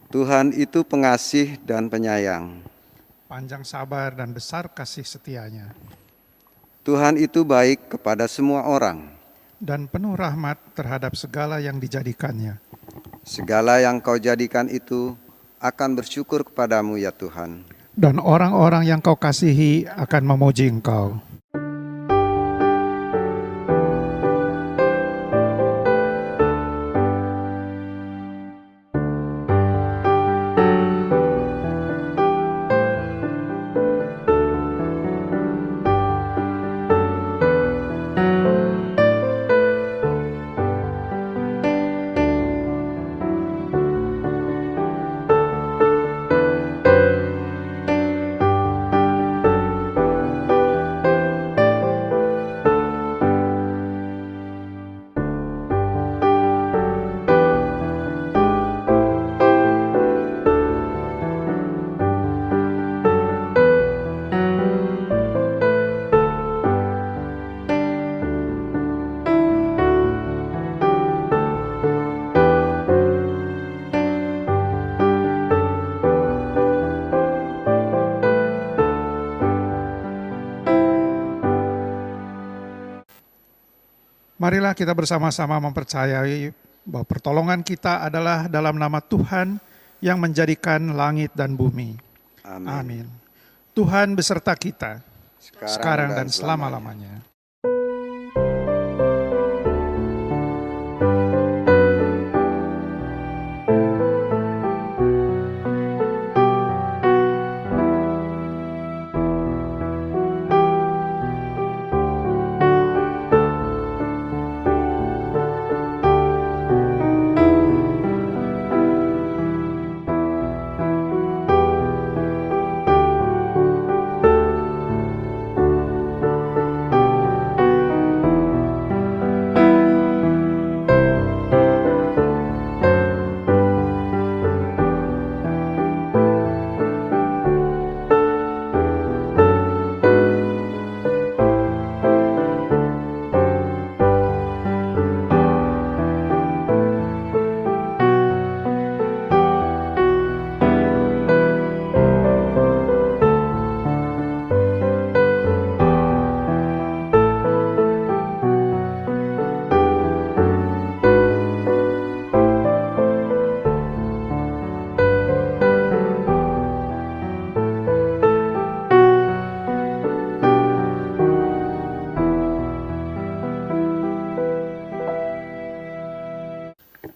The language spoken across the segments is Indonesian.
Tuhan itu pengasih dan penyayang. Panjang sabar dan besar kasih setianya, Tuhan itu baik kepada semua orang. dan penuh rahmat terhadap segala yang dijadikannya. Segala yang kau jadikan itu akan bersyukur kepadamu ya Tuhan. Dan orang-orang yang kau kasihi akan memuji Engkau. Marilah kita bersama-sama mempercayai bahwa pertolongan kita adalah dalam nama Tuhan yang menjadikan langit dan bumi. Amin. Tuhan beserta kita, sekarang dan selama-lamanya.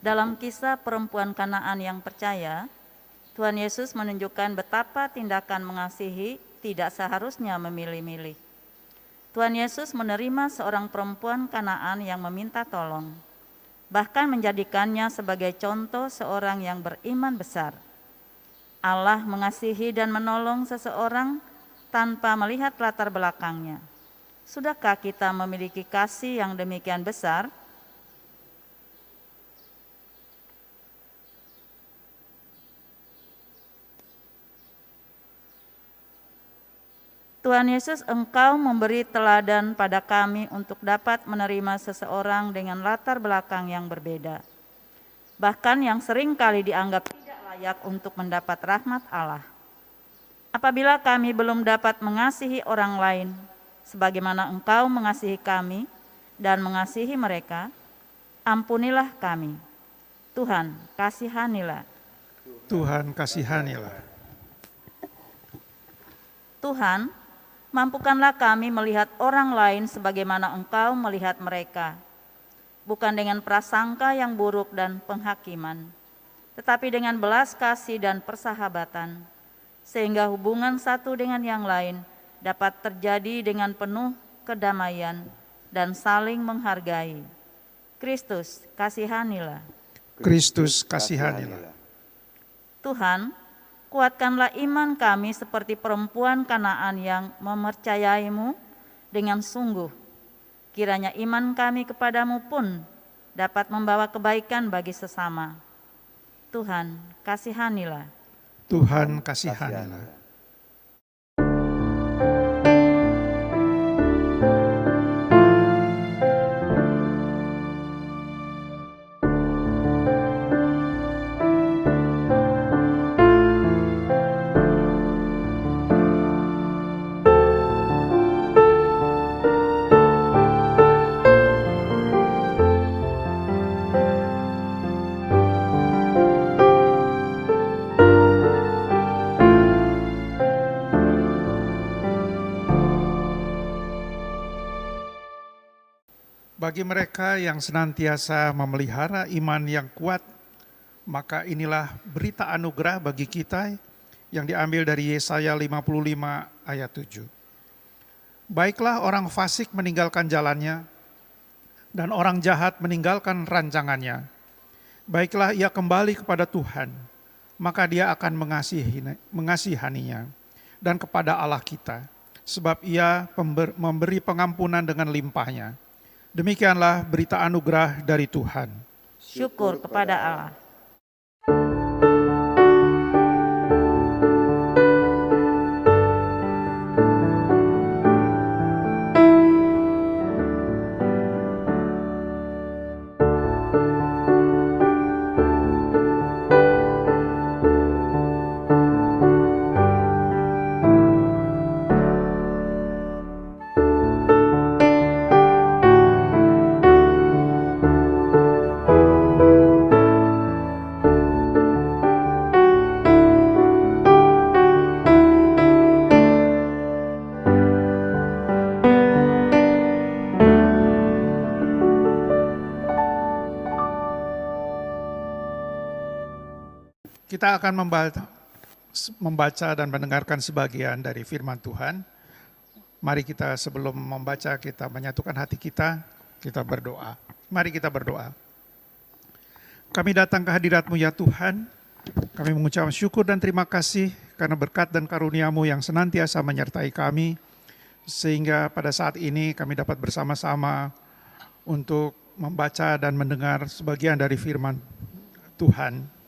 Dalam kisah perempuan Kanaan yang percaya, Tuhan Yesus menunjukkan betapa tindakan mengasihi tidak seharusnya memilih-milih. Tuhan Yesus menerima seorang perempuan Kanaan yang meminta tolong, bahkan menjadikannya sebagai contoh seorang yang beriman besar. Allah mengasihi dan menolong seseorang tanpa melihat latar belakangnya. Sudahkah kita memiliki kasih yang demikian besar? Tuhan Yesus, Engkau memberi teladan pada kami untuk dapat menerima seseorang dengan latar belakang yang berbeda, bahkan yang sering kali dianggap tidak layak untuk mendapat rahmat Allah. Apabila kami belum dapat mengasihi orang lain sebagaimana Engkau mengasihi kami dan mengasihi mereka, ampunilah kami. Tuhan, kasihanilah. Tuhan, kasihanilah. Tuhan, mampukanlah kami melihat orang lain sebagaimana Engkau melihat mereka, bukan dengan prasangka yang buruk dan penghakiman, tetapi dengan belas kasih dan persahabatan, sehingga hubungan satu dengan yang lain dapat terjadi dengan penuh kedamaian dan saling menghargai. Kristus, kasihanilah. Kristus, kasihanilah. Tuhan, kuatkanlah iman kami seperti perempuan Kanaan yang mempercayai-Mu dengan sungguh. Kiranya iman kami kepadamu pun dapat membawa kebaikan bagi sesama. Tuhan, kasihanilah. Tuhan, kasihanilah. Bagi mereka yang senantiasa memelihara iman yang kuat, maka inilah berita anugerah bagi kita yang diambil dari Yesaya 55 ayat 7. Baiklah orang fasik meninggalkan jalannya, dan orang jahat meninggalkan rancangannya. Baiklah ia kembali kepada Tuhan, maka dia akan mengasihaninya, dan kepada Allah kita, sebab ia memberi pengampunan dengan limpahnya. Demikianlah berita anugerah dari Tuhan. Syukur kepada Allah. Kita akan membaca dan mendengarkan sebagian dari firman Tuhan. Mari kita sebelum membaca, kita menyatukan hati kita berdoa. Mari kita berdoa. Kami datang ke hadirat-Mu ya Tuhan, kami mengucapkan syukur dan terima kasih karena berkat dan karunia-Mu yang senantiasa menyertai kami, sehingga pada saat ini kami dapat bersama-sama untuk membaca dan mendengar sebagian dari firman Tuhan.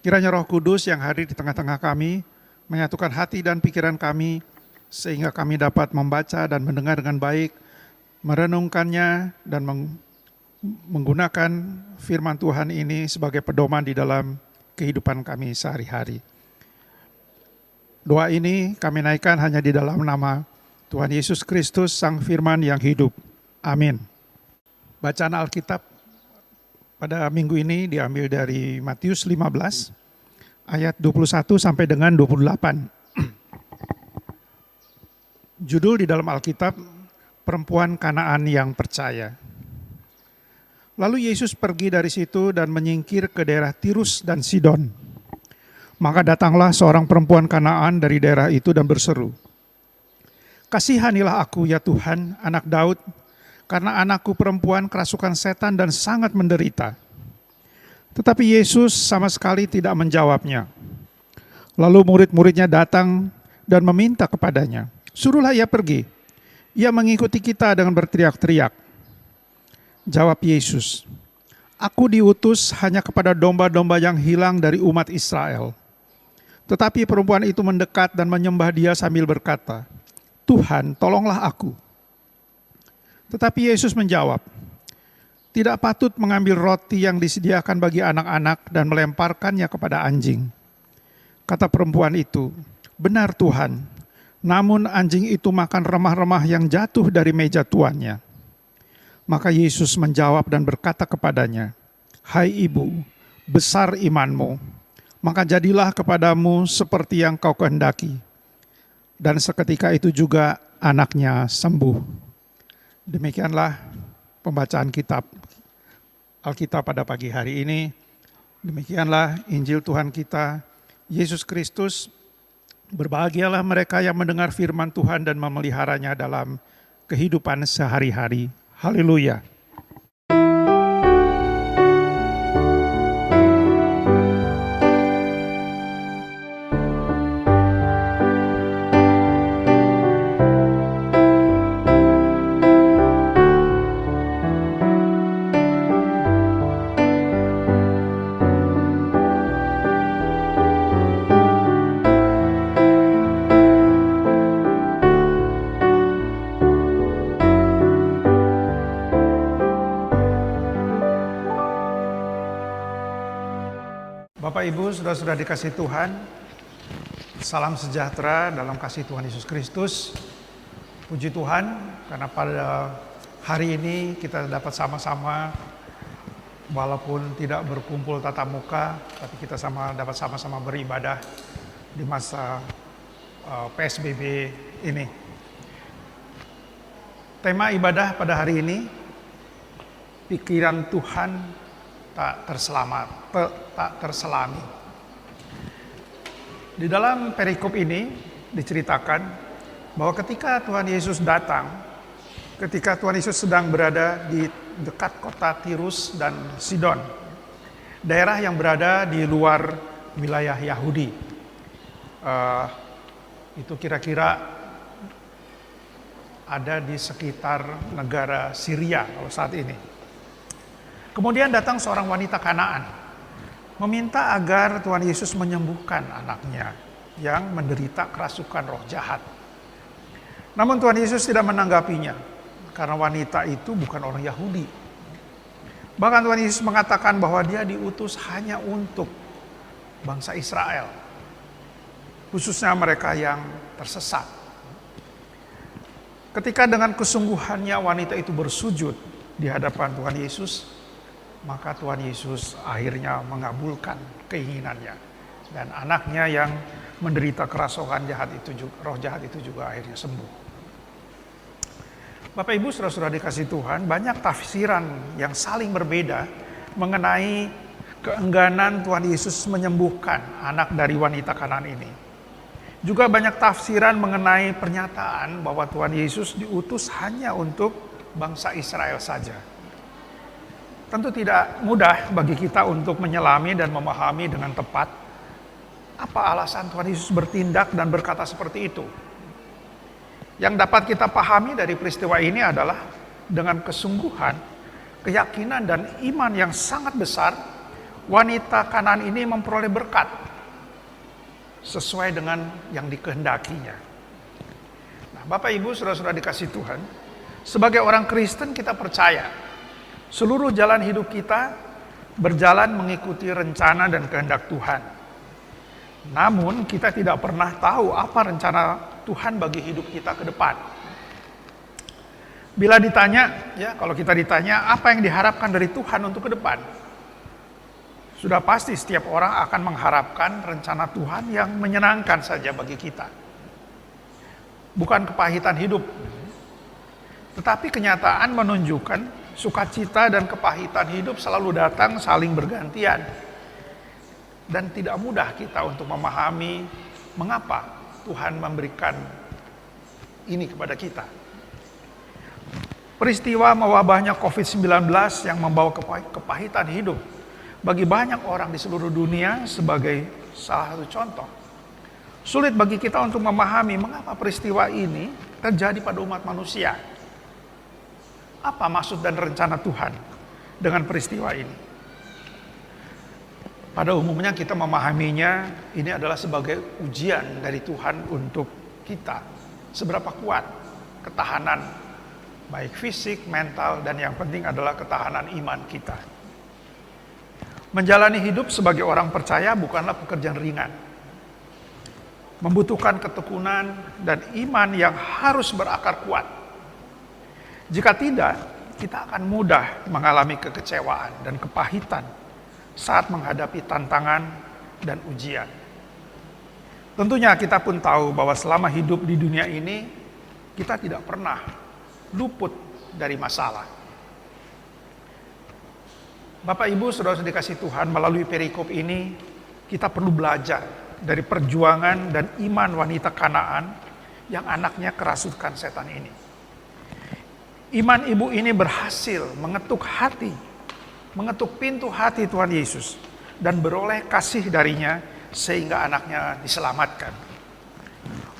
Kiranya Roh Kudus yang hadir di tengah-tengah kami menyatukan hati dan pikiran kami sehingga kami dapat membaca dan mendengar dengan baik, merenungkannya dan menggunakan firman Tuhan ini sebagai pedoman di dalam kehidupan kami sehari-hari. Doa ini kami naikkan hanya di dalam nama Tuhan Yesus Kristus, Sang Firman yang hidup. Amin. Bacaan Alkitab pada minggu ini diambil dari Matius 15 ayat 21 sampai dengan 28. Judul di dalam Alkitab, Perempuan Kanaan yang Percaya. Lalu Yesus pergi dari situ dan menyingkir ke daerah Tirus dan Sidon. Maka datanglah seorang perempuan Kanaan dari daerah itu dan berseru, "Kasihanilah aku ya Tuhan, anak Daud, karena anakku perempuan kerasukan setan dan sangat menderita." Tetapi Yesus sama sekali tidak menjawabnya. Lalu murid-muridnya datang dan meminta kepadanya, "Suruhlah ia pergi. Ia mengikuti kita dengan berteriak-teriak." Jawab Yesus, "Aku diutus hanya kepada domba-domba yang hilang dari umat Israel." Tetapi perempuan itu mendekat dan menyembah dia sambil berkata, "Tuhan, tolonglah aku." Tetapi Yesus menjawab, "Tidak patut mengambil roti yang disediakan bagi anak-anak dan melemparkannya kepada anjing." Kata perempuan itu, "Benar Tuhan, namun anjing itu makan remah-remah yang jatuh dari meja tuannya." Maka Yesus menjawab dan berkata kepadanya, "Hai ibu, besar imanmu, maka jadilah kepadamu seperti yang kau kehendaki." Dan seketika itu juga anaknya sembuh. Demikianlah pembacaan Alkitab pada pagi hari ini. Demikianlah Injil Tuhan kita, Yesus Kristus. Berbahagialah mereka yang mendengar firman Tuhan dan memeliharanya dalam kehidupan sehari-hari. Haleluya. Bapak Ibu, saudara-saudara dikasih Tuhan, salam sejahtera dalam kasih Tuhan Yesus Kristus. Puji Tuhan, karena pada hari ini kita dapat sama-sama, walaupun tidak berkumpul tatap muka, tapi kita dapat sama-sama beribadah di masa PSBB ini. Tema ibadah pada hari ini pikiran Tuhan tak terselami. Di dalam perikop ini diceritakan bahwa ketika Tuhan Yesus datang, ketika Tuhan Yesus sedang berada di dekat kota Tirus dan Sidon, daerah yang berada di luar wilayah Yahudi. Itu kira-kira ada di sekitar negara Syria kalau saat ini. Kemudian datang seorang wanita Kanaan, meminta agar Tuhan Yesus menyembuhkan anaknya yang menderita kerasukan roh jahat. Namun Tuhan Yesus tidak menanggapinya, karena wanita itu bukan orang Yahudi. Bahkan Tuhan Yesus mengatakan bahwa dia diutus hanya untuk bangsa Israel, khususnya mereka yang tersesat. Ketika dengan kesungguhannya wanita itu bersujud di hadapan Tuhan Yesus, maka Tuhan Yesus akhirnya mengabulkan keinginannya. Dan anaknya yang menderita kerasukan roh jahat itu juga akhirnya sembuh. Bapak Ibu saudara-saudara dikasih Tuhan, banyak tafsiran yang saling berbeda mengenai keengganan Tuhan Yesus menyembuhkan anak dari wanita Kanaan ini. Juga banyak tafsiran mengenai pernyataan bahwa Tuhan Yesus diutus hanya untuk bangsa Israel saja. Tentu tidak mudah bagi kita untuk menyelami dan memahami dengan tepat apa alasan Tuhan Yesus bertindak dan berkata seperti itu. Yang dapat kita pahami dari peristiwa ini adalah dengan kesungguhan, keyakinan dan iman yang sangat besar, wanita Kanaan ini memperoleh berkat sesuai dengan yang dikehendakinya. Nah, Bapak Ibu saudara-saudara dikasih Tuhan, sebagai orang Kristen kita percaya seluruh jalan hidup kita berjalan mengikuti rencana dan kehendak Tuhan. Namun kita tidak pernah tahu apa rencana Tuhan bagi hidup kita ke depan. Bila ditanya, kalau kita ditanya apa yang diharapkan dari Tuhan untuk ke depan, sudah pasti setiap orang akan mengharapkan rencana Tuhan yang menyenangkan saja bagi kita. Bukan kepahitan hidup, tetapi kenyataan menunjukkan sukacita dan kepahitan hidup selalu datang saling bergantian. Dan tidak mudah kita untuk memahami mengapa Tuhan memberikan ini kepada kita. Peristiwa mewabahnya COVID-19 yang membawa kepahitan hidup bagi banyak orang di seluruh dunia sebagai salah satu contoh. Sulit bagi kita untuk memahami mengapa peristiwa ini terjadi pada umat manusia. Apa maksud dan rencana Tuhan dengan peristiwa ini? Pada umumnya kita memahaminya ini adalah sebagai ujian dari Tuhan untuk kita. Seberapa kuat ketahanan baik fisik, mental, dan yang penting adalah ketahanan iman kita. Menjalani hidup sebagai orang percaya bukanlah pekerjaan ringan. Membutuhkan ketekunan dan iman yang harus berakar kuat. Jika tidak, kita akan mudah mengalami kekecewaan dan kepahitan saat menghadapi tantangan dan ujian. Tentunya kita pun tahu bahwa selama hidup di dunia ini, kita tidak pernah luput dari masalah. Bapak Ibu saudara-saudara dikasih Tuhan, melalui perikop ini, kita perlu belajar dari perjuangan dan iman wanita Kanaan yang anaknya kerasukan setan ini. Iman ibu ini berhasil mengetuk pintu hati Tuhan Yesus dan beroleh kasih darinya sehingga anaknya diselamatkan.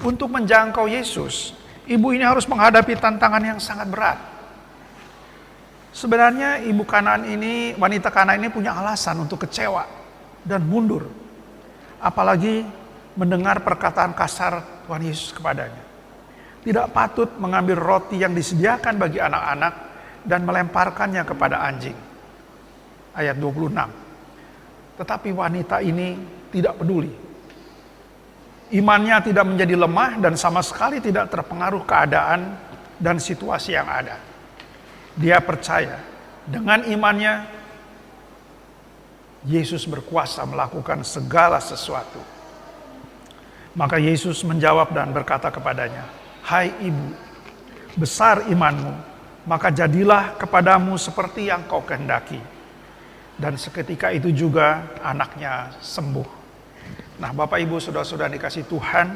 Untuk menjangkau Yesus, ibu ini harus menghadapi tantangan yang sangat berat. Sebenarnya wanita Kanaan ini punya alasan untuk kecewa dan mundur. Apalagi mendengar perkataan kasar Tuhan Yesus kepadanya. Tidak patut mengambil roti yang disediakan bagi anak-anak dan melemparkannya kepada anjing. Ayat 26. Tetapi wanita ini tidak peduli. Imannya tidak menjadi lemah dan sama sekali tidak terpengaruh keadaan dan situasi yang ada. Dia percaya dengan imannya Yesus berkuasa melakukan segala sesuatu. Maka Yesus menjawab dan berkata kepadanya, "Hai ibu, besar imanmu, maka jadilah kepadamu seperti yang kau kehendaki. Dan seketika itu juga anaknya sembuh. Nah, Bapak Ibu saudara-saudara dikasih Tuhan,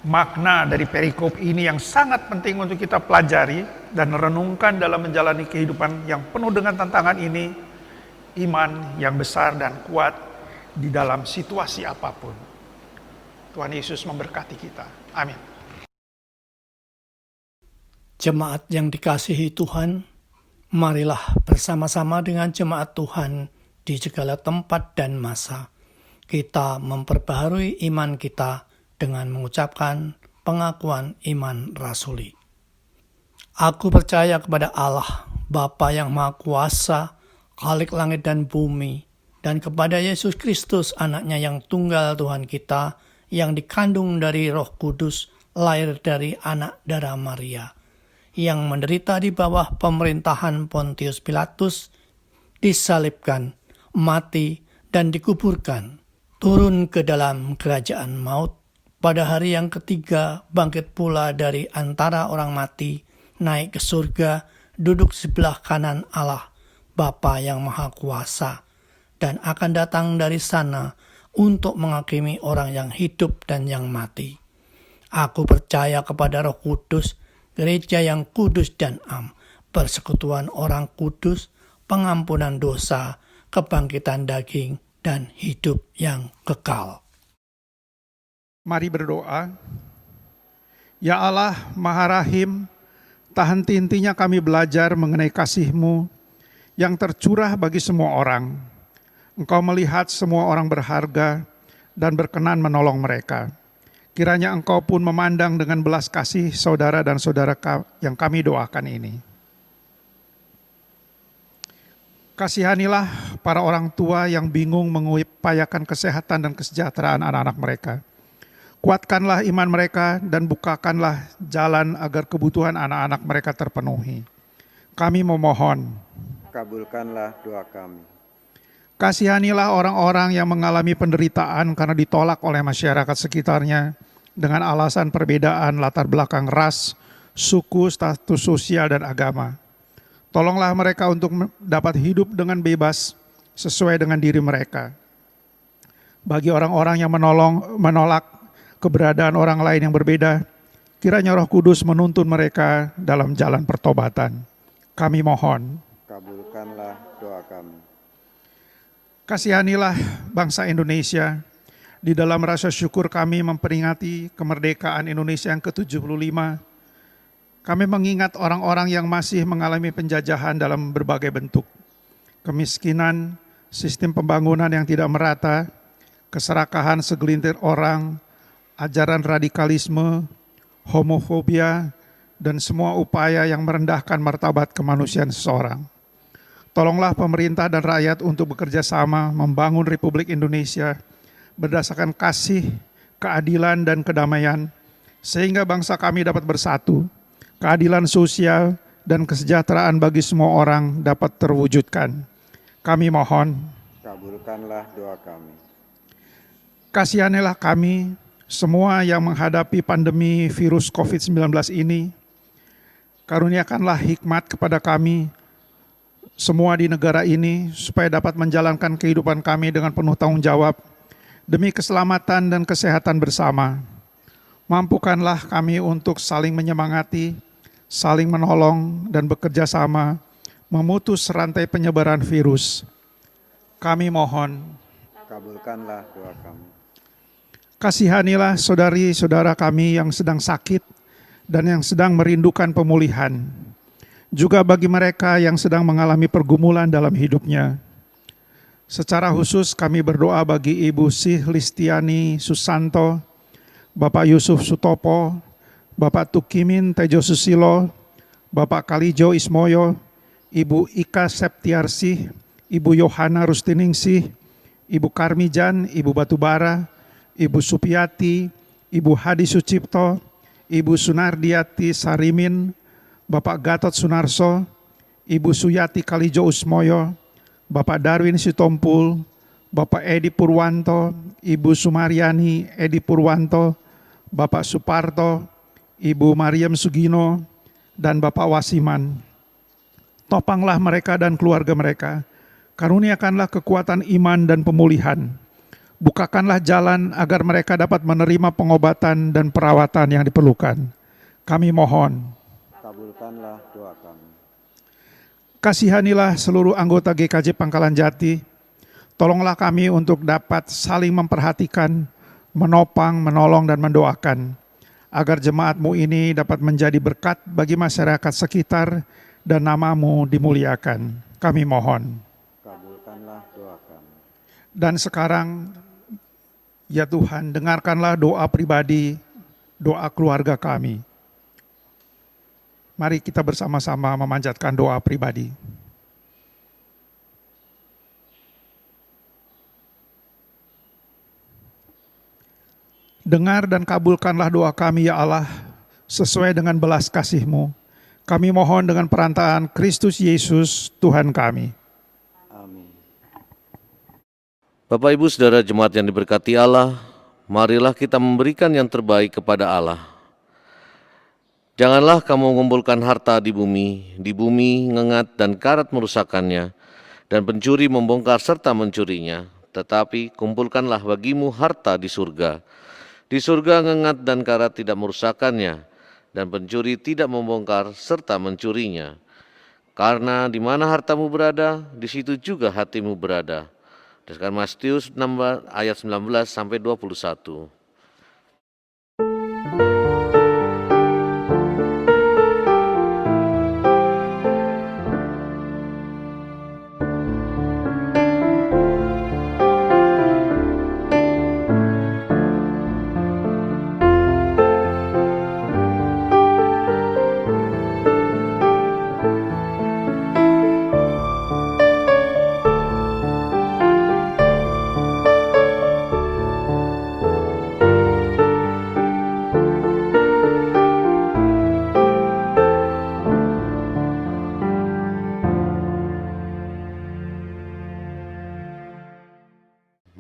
makna dari perikop ini yang sangat penting untuk kita pelajari dan renungkan dalam menjalani kehidupan yang penuh dengan tantangan ini, iman yang besar dan kuat di dalam situasi apapun. Tuhan Yesus memberkati kita. Amin. Jemaat yang dikasihi Tuhan, marilah bersama-sama dengan jemaat Tuhan di segala tempat dan masa, kita memperbaharui iman kita dengan mengucapkan pengakuan iman rasuli. Aku percaya kepada Allah, Bapa yang Maha Kuasa, Khalik langit dan bumi, dan kepada Yesus Kristus, anaknya yang tunggal Tuhan kita, yang dikandung dari Roh Kudus, lahir dari anak darah Maria, yang menderita di bawah pemerintahan Pontius Pilatus, disalibkan, mati, dan dikuburkan, turun ke dalam kerajaan maut, pada hari yang ketiga bangkit pula dari antara orang mati, naik ke surga, duduk sebelah kanan Allah, Bapa yang Maha Kuasa, dan akan datang dari sana untuk menghakimi orang yang hidup dan yang mati. Aku percaya kepada Roh Kudus, gereja yang kudus dan am, persekutuan orang kudus, pengampunan dosa, kebangkitan daging, dan hidup yang kekal. Mari berdoa. Ya Allah Maha Rahim, tak henti-hentinya kami belajar mengenai kasih-Mu yang tercurah bagi semua orang. Engkau melihat semua orang berharga dan berkenan menolong mereka. Kiranya Engkau pun memandang dengan belas kasih saudara dan saudara yang kami doakan ini. Kasihanilah para orang tua yang bingung mengupayakan kesehatan dan kesejahteraan anak-anak mereka. Kuatkanlah iman mereka dan bukakanlah jalan agar kebutuhan anak-anak mereka terpenuhi. Kami memohon, Kabulkanlah doa kami. kasihanilah orang-orang yang mengalami penderitaan karena ditolak oleh masyarakat sekitarnya dengan alasan perbedaan latar belakang ras, suku, status sosial, dan agama. Tolonglah mereka untuk dapat hidup dengan bebas sesuai dengan diri mereka. Bagi orang-orang yang menolak keberadaan orang lain yang berbeda, kiranya Roh Kudus menuntun mereka dalam jalan pertobatan. Kami mohon, Kabulkanlah doa kami. kasihanilah bangsa Indonesia. Di dalam rasa syukur kami memperingati kemerdekaan Indonesia yang ke-75. Kami mengingat orang-orang yang masih mengalami penjajahan dalam berbagai bentuk. Kemiskinan, sistem pembangunan yang tidak merata, keserakahan segelintir orang, ajaran radikalisme, homofobia, dan semua upaya yang merendahkan martabat kemanusiaan seseorang. Tolonglah pemerintah dan rakyat untuk bekerja sama membangun Republik Indonesia berdasarkan kasih, keadilan, dan kedamaian, sehingga bangsa kami dapat bersatu, keadilan sosial, dan kesejahteraan bagi semua orang dapat terwujudkan. Kami mohon, Kabulkanlah doa kami. kasihanilah kami semua yang menghadapi pandemi virus COVID-19 ini. Karuniakanlah hikmat kepada kami semua di negara ini supaya dapat menjalankan kehidupan kami dengan penuh tanggung jawab demi keselamatan dan kesehatan bersama. Mampukanlah kami untuk saling menyemangati, saling menolong, dan bekerja sama memutus rantai penyebaran virus. Kami mohon, Kabulkanlah doa kami. kasihanilah saudari-saudara kami yang sedang sakit dan yang sedang merindukan pemulihan. Juga bagi mereka yang sedang mengalami pergumulan dalam hidupnya. Secara khusus kami berdoa bagi Ibu Sih Listiani Susanto, Bapak Yusuf Sutopo, Bapak Tukimin Tejo Susilo, Bapak Kalijo Ismoyo, Ibu Ika Septiarsih, Ibu Yohana Rustiningsih, Ibu Karmijan, Ibu Batubara, Ibu Supiati, Ibu Hadi Sucipto, Ibu Sunardiati Sarimin, Bapak Gatot Sunarso, Ibu Suyati Kalijo Usmoyo, Bapak Darwin Sitompul, Bapak Edi Purwanto, Ibu Sumaryani Edi Purwanto, Bapak Suparto, Ibu Mariam Sugino, dan Bapak Wasiman. Topanglah mereka dan keluarga mereka. Karuniakanlah kekuatan iman dan pemulihan. Bukakanlah jalan agar mereka dapat menerima pengobatan dan perawatan yang diperlukan. Kami mohon. Kabulkanlah doa kami. Kasihanilah seluruh anggota GKJ Pangkalan Jati. Tolonglah kami untuk dapat saling memperhatikan, menopang, menolong, dan mendoakan, agar jemaat-Mu ini dapat menjadi berkat bagi masyarakat sekitar dan nama-Mu dimuliakan. Kami mohon. Kabulkanlah doa kami. Dan sekarang, ya Tuhan, dengarkanlah doa pribadi, doa keluarga kami. Mari kita bersama-sama memanjatkan doa pribadi. Dengar dan kabulkanlah doa kami ya Allah, sesuai dengan belas kasih-Mu. Kami mohon dengan perantaraan Kristus Yesus, Tuhan kami. Amin. Bapak Ibu Saudara jemaat yang diberkati Allah, marilah kita memberikan yang terbaik kepada Allah. Janganlah kamu mengumpulkan harta di bumi ngengat dan karat merusakkannya, dan pencuri membongkar serta mencurinya, tetapi kumpulkanlah bagimu harta di surga. Di surga ngengat dan karat tidak merusakkannya, dan pencuri tidak membongkar serta mencurinya. Karena di mana hartamu berada, di situ juga hatimu berada. Berdasarkan Matius 6 ayat 19 sampai 21.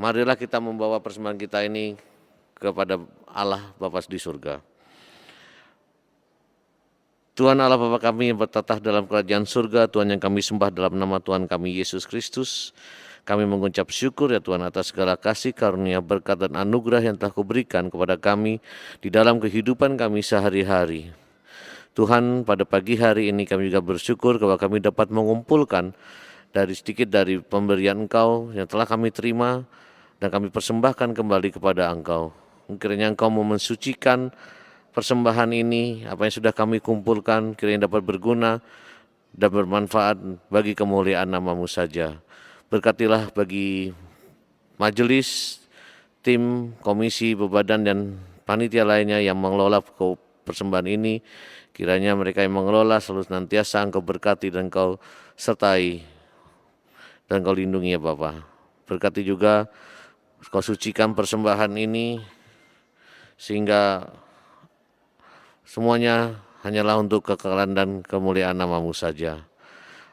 Marilah kita membawa persembahan kita ini kepada Allah Bapa di surga. Tuhan Allah Bapa kami yang bertatah dalam kerajaan surga, Tuhan yang kami sembah dalam nama Tuhan kami Yesus Kristus. Kami mengucap syukur ya Tuhan atas segala kasih karunia berkat dan anugerah yang telah Kau berikan kepada kami di dalam kehidupan kami sehari-hari. Tuhan, pada pagi hari ini kami juga bersyukur bahwa kami dapat mengumpulkan sedikit dari pemberian Engkau yang telah kami terima, dan kami persembahkan kembali kepada Engkau. Kiranya Engkau mau mensucikan persembahan ini, apa yang sudah kami kumpulkan, kiranya dapat berguna dan bermanfaat bagi kemuliaan nama-Mu saja. Berkatilah bagi majelis, tim, komisi, bebadan, dan panitia lainnya yang mengelola persembahan ini. Kiranya mereka yang mengelola selalu senantiasa Engkau berkati dan Engkau sertai dan Engkau lindungi ya Bapa. Berkati juga Kau sucikan persembahan ini sehingga semuanya hanyalah untuk kekekalan dan kemuliaan nama-Mu saja.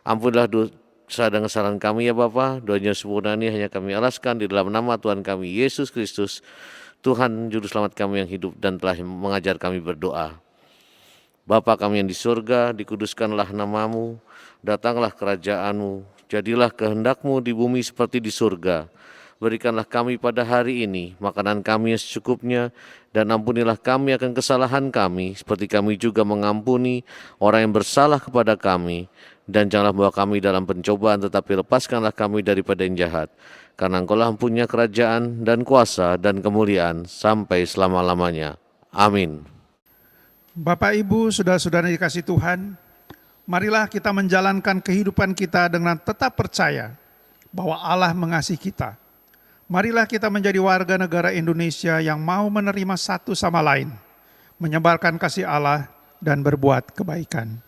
Ampunilah dosa dan kesalahan kami ya Bapa. Doanya sempurna ini hanya kami alaskan di dalam nama Tuhan kami Yesus Kristus, Tuhan Juru Selamat kami yang hidup dan telah mengajar kami berdoa. Bapa kami yang di surga, dikuduskanlah nama-Mu, datanglah kerajaan-Mu, jadilah kehendak-Mu di bumi seperti di surga. Berikanlah kami pada hari ini makanan kami yang secukupnya, dan ampunilah kami akan kesalahan kami, seperti kami juga mengampuni orang yang bersalah kepada kami. Dan janganlah bawa kami dalam pencobaan, tetapi lepaskanlah kami daripada yang jahat. Karena Engkau-lah punya kerajaan dan kuasa dan kemuliaan sampai selama-lamanya. Amin. Bapak, Ibu, saudara-saudara yang dikasihi Tuhan, marilah kita menjalankan kehidupan kita dengan tetap percaya bahwa Allah mengasihi kita. Marilah kita menjadi warga negara Indonesia yang mau menerima satu sama lain, menyebarkan kasih Allah dan berbuat kebaikan.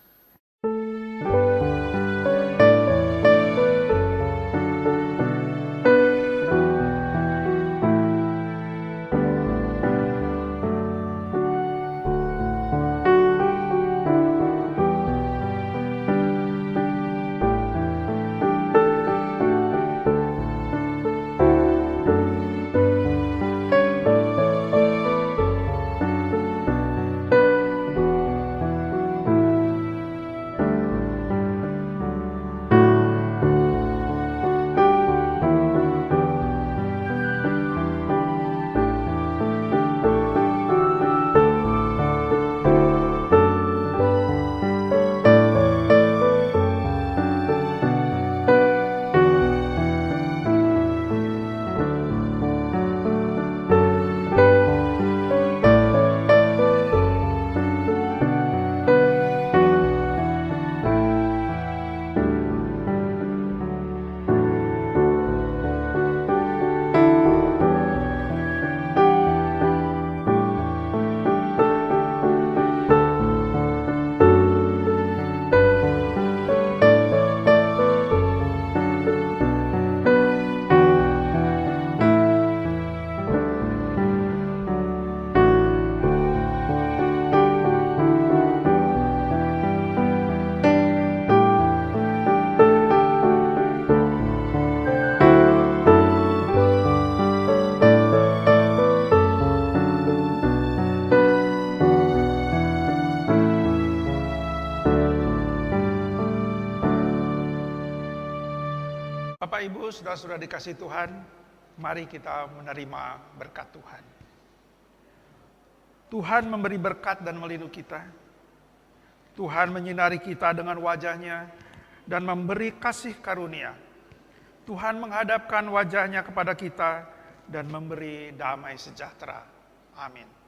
Bapak Ibu, saudara-saudara dikasih Tuhan, mari kita menerima berkat Tuhan. Tuhan memberi berkat dan melindungi kita. Tuhan menyinari kita dengan wajah-Nya dan memberi kasih karunia. Tuhan menghadapkan wajah-Nya kepada kita dan memberi damai sejahtera. Amin.